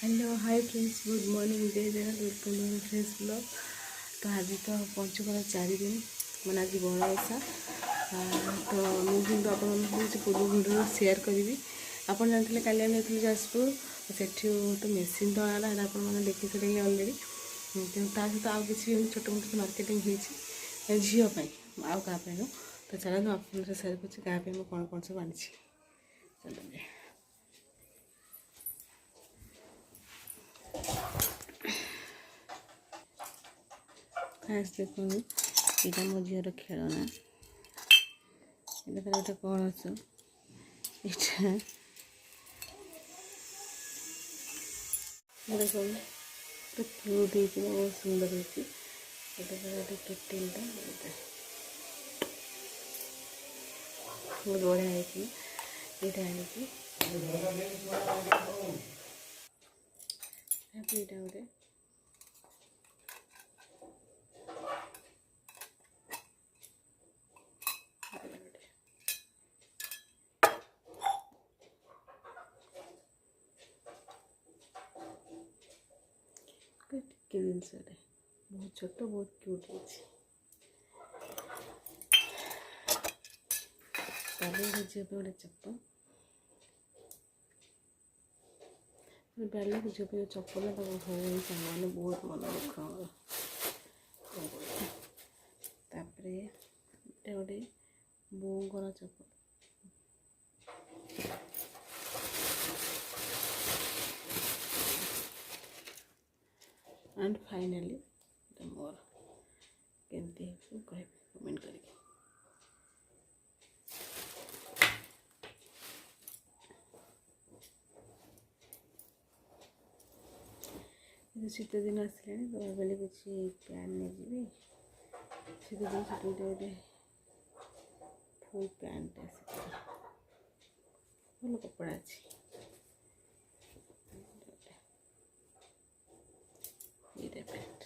Hello hi friends, good morning, Jai Jagannath, welcome to friends blog. तो आज तो पंचकर 4 दिन मैंने आज बड़ ओषा। तो मुझे आपको पूर्व भिडियो सेयार करी। आप जानते काली आम जाते जाजपुर, सेठू तो मेसीन तो आना है आपने देखी सारे अलरेडी। सहित आउ कि छोट मोट मार्केटिंग होती झीपाई आउ क्या तो चलो आप सेयार कर क्या कौन कौन सब आनी चलो। फास्ट देखो यहाँ मो झीर खेलना ये गोटे कलस यहाँ देखो तो क्यूट हो बहुत सुंदर होती गोटे केटेलटा बहुत बढ़िया है यहाँ आनिकी गोटे जिनस बहुत छोट बहुत क्यूट हो झील गोटे चप्पल बैल झील चप्पल हो सामने बहुत मन दुख गोटे बोर चप्पल एंड फाइनली मोर केमती कह कमेंट कर शीत दिन आसला तो भाई किसी पैंट नहीं शीत दिन से गोटे फुल पैंट भल कपड़ा अच्छी पैंट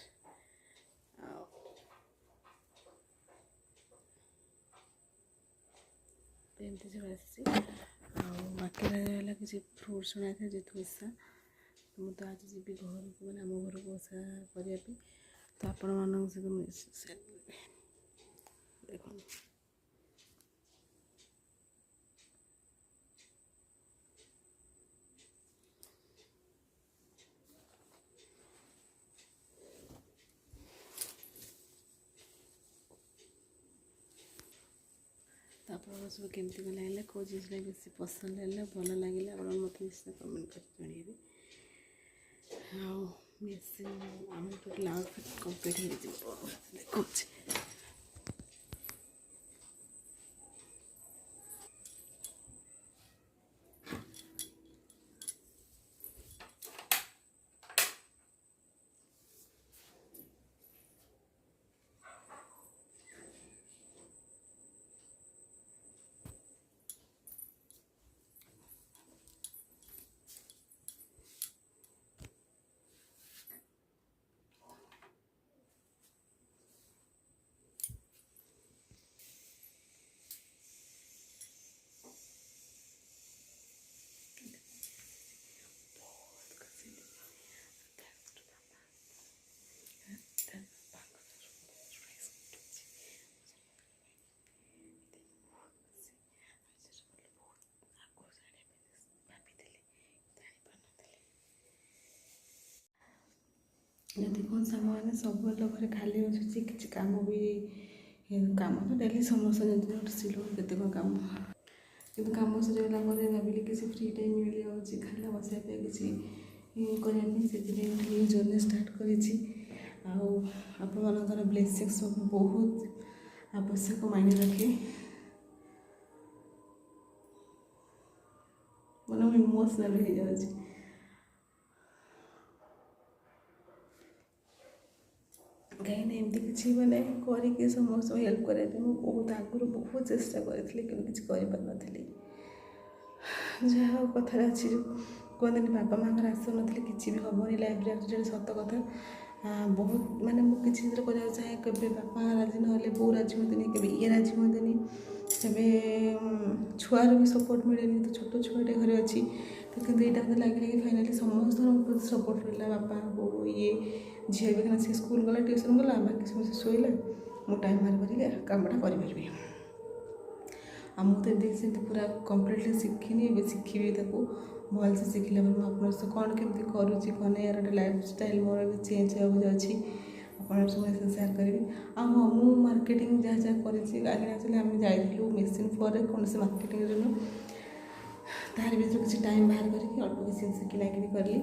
एमती सब आसी बाकी रहा किसी फ्रुट्स बना था जेहतु ओषा तो मुझे आज जी घर को मैंने आम घर को ओषा करने तो आपण मान सहित देख तो आप सब केमती कौन लगे कौ जिन बेस पसंद है भल लगे आप मत निश्चय कमेंट कर जन आम टोटल आउटफिट कम्प्लीट हो देखा जदि कौन सांग मैंने सब घर खाली अच्छे किसी कम भी कम तो डेली समस्त जानते सिलोन के कम कि कम सरीगला भाविली किसी फ्री टाइम मिल जाऊँगी खाली बसा किसी करने जर्नी स्टार्ट कर ब्लेसिंग्स बहुत आवश्यक मायने रखे मैंने इमोशनल हो जाऊँगी कहीं एमती किसी मैंने करके समस्त हेल्प करने बहुत आगुरी बहुत चेष्टा करी कि किसी जहाँ कथा अच्छी जो कहते बापा माँ आस ना कि भी हेनी लाइफ एक्चुअली सत कथा बहुत माने मु किसी चित्र करने चाहे कभी बापा राजी ना बो राजी हमें कभी ये राजी हमें कभी छुआर भी सपोर्ट मिले तो छोट छुआटे घरे अच्छी तो कि यहाँ मतलब लगे कि फाइनाली समस्त सपोर्ट मिलला बापा बो ये झील भी कहीं स्कूल गला ट्यूशन गला बाकी समस्त शोला मु टाइम बाहर करके कमटा करी मुझे देखते पूरा कम्प्लीटली शिखिनी शिखी भलसे शिखिला मैं आप कौन केमती करुच्ची कौन यार गोटे लाइफ स्टाइल मोर भी चेंज हो जाए आप सेयार करी हाँ मु मार्केटिंग जहाँ जहाँ करें आम जाइलु मेसीन पर कौन से मार्केटिंग जो तार भर किसी टाइम बाहर करके अल्प किसी शिखिना कि करी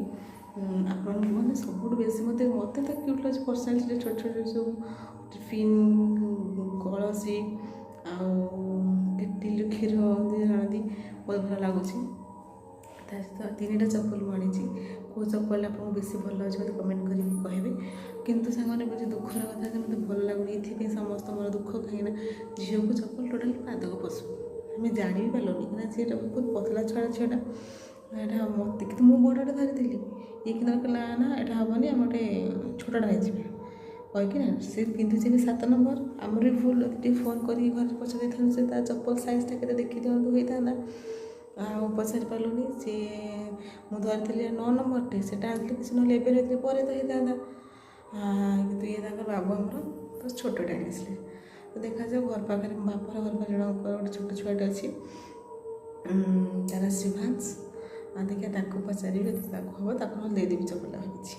आप मैंने सब बेस मत मत तो क्यूट लगे पर्सनालीटी छोट छोट सब टिफिन कलसी केटिल क्षीर आनती बहुत भल लगुच सहित 3टा चप्पल मुझे कौ चप्पल आपको बेस भल लगे मतलब कमेंट करके कहे किंतु सांगने मुझे दुखर कथा मतलब भल लगुनि ये समस्त मोर दुख कहीं झील को चप्पल टोटाल पादक पशु आम जान भी पार्लुनि कहीं सी बहुत पतला छड़ा छुआटा यहाँ मत कि मुझे बड़े धरी ये कि कहला ना यहाँ हेनी आम गोटे छोटा हो कहीकि ना सी पिंधुचे 7 नंबर आमर भी भूल टे फोन कर घर पचार से चप्पल साइजटा के देखी दिखाँ होता पचारि पार्लुनि सी मुझे धरी 9 नंबर से किसी ना एवं रही पर तो होता कि ये बाबू आमर तो छोटे आनी तो देखा जाओ घर पाखे बापर घर पाखे जन गोटे छोट छुआटे अच्छी तार शिवांश देखिए पचारे हम ताको देदेवी चप्पल भाई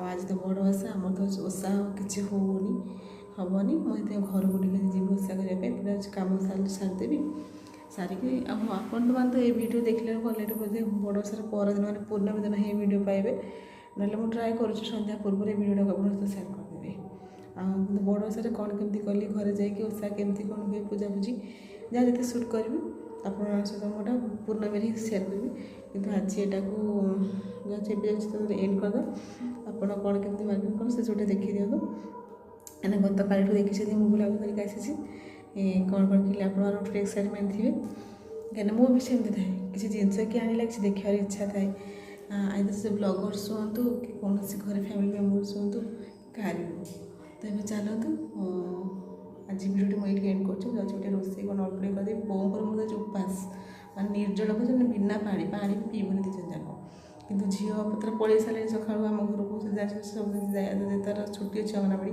आज तो बड़ ओषा आम तो ओषा किसी हेनी मुझे घर को जी ओषा करने पूरा कम सारीदेवी सारिकी आपण तो ये वीडियो देखने अलरेडी बोधे बड़ ओषार परदिन मैंने पूर्णमी दिन ये वीडियो पाइबे ना मुझे ट्राए कर सन्ध्या पूर्व वीडियो आप सहित सेयार करदेवी बड़ ओषार कौन केमती कली घरे जाकि ओषा केमती कौन हुए पूजा पूजी जहाँ जिते सुट करी आप सहित मोटा पूर्णमी ही सेयार करी कि आज यहाँ को जब एंड करद आप कौन केमती मार्केट कौन से छोटे देखी दिखाँ मैंने गत काली देखी मुझे बुलाबुली करके आसी कौन कौन कि आप एक्साइटमेंट थे कहीं मुझे भी सेमती थाए किसी जिनस कि आने किसी देखार इच्छा थाए आइदर से ब्लॉगर्स हूँ कि कौन घर फैमिली मेम्बर्स हूँ कहार तो ये चलतु आज भिडियो मुझे एंड कर गोटे रोसे कौन अल्प करदेवी बोर मुझे उपास मैं निर्जल बुझे बिना पानी भी पीबुनि 2 जन जाक कि झील पत्र पड़े सारे सका आम घर को सब तार छुट्टी अच्छे अंगनवाड़ी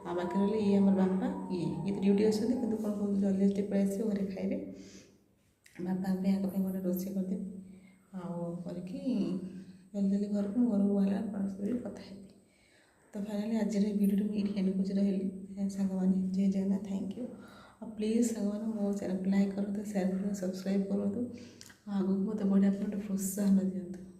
बाकी रही ये आम बापा ये तो ड्यूटी अच्छे कि कौन बहुत जल्दी जल्दी पड़े आस घरे खाइबे बापा गोटे रोसे करदेवी आरिकी जल्दी जल्दी घर को बाहर आपको कथा है तो फाइनाली आज वीडियो मुझे एंड कर रही सांग मैंने जय जगन्नाथ थैंक यू और प्लीज सांग मैंने मो चैनल को लाइक करूँ शेयर करूँ सब्सक्राइब करूँ आगे मत बढ़िया गोटे प्रोत्साहन दिखाँ।